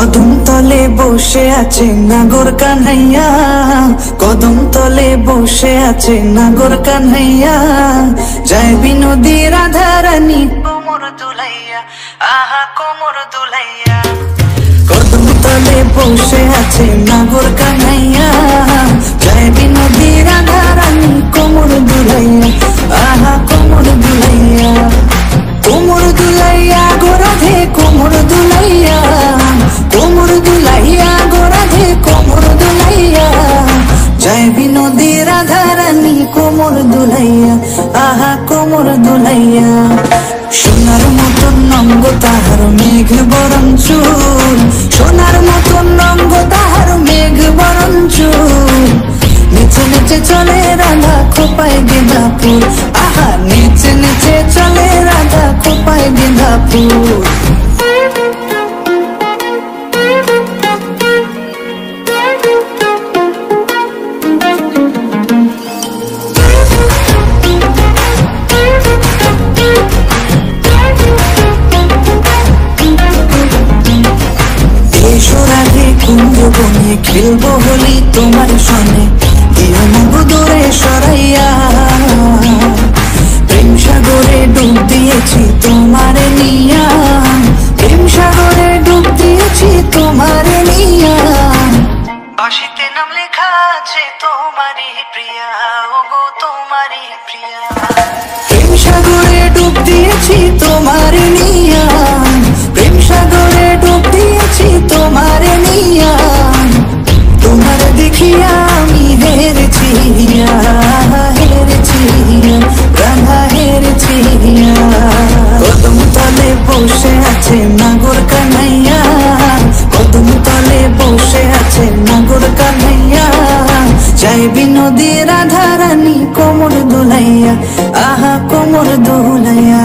কদম তলে বসে আছে নাগর কান্হাইয়া, কদম তলে বসে আছে নাগর কান্হাইয়া, যায় বিনোদী রাধা রানী কোমর দুলাইয়া, আহা কোমর দুলাইয়া। কদম তলে বসে আছে নাগর কান্হাইয়া, যায় বিনোদী রাধা রানী কোমর দুলাইয়া, আহা কোমর দুলাইয়া। কোমর দুলাইয়া গো রাধে কোমর দুলাইয়া, কোমর দুলাইয়া গো রাধে কোমর দুলাইয়া, যায় বিনোদী রাধা রানী কোমর দুলাইয়া, আহা কোমর দুলাইয়া। সোনার মতন নঙ্গ তাহার মেঘ বরণ চুল, সোনার মতন নঙ্গ তাহার মেঘ বরণ চুল, নেচে নেচে চলে রাধা খোপায় গেঁদা ফুল, আহা নেচে নেচে চলে রাধা খোপায় গেঁদা ফুল। কুঞ্জবনে খেলবো হোলি তোমার সনে, দিও না দূরে সরাইয়া, প্রেম সাগরে ডুব দিয়েছি তোমার নিয়া, প্রেম সাগরে ডুব দিয়েছি তোমার নিয়া, বাঁশিতে নাম লেখা আছে তোমারই প্রিয়া, ওগো তোমারই প্রিয়া। প্রেম সাগরে ডুব দিয়েছি তোমার নিয়া, প্রেম সাগরে ডুব দিয়েছি তোমার নিয়া, তোমার দেখিয়া আমি হেরেছি, হেরেছি রাধা হেরেছি। কদম তলে বসে আছে নাগর কান্হাইয়া, কদম তলে বসে আছে নাগর কান্হাইয়া, যায় বিনোদী রাধা রানী কোমর দুলাইয়া, আহা কোমর দুলাইয়া।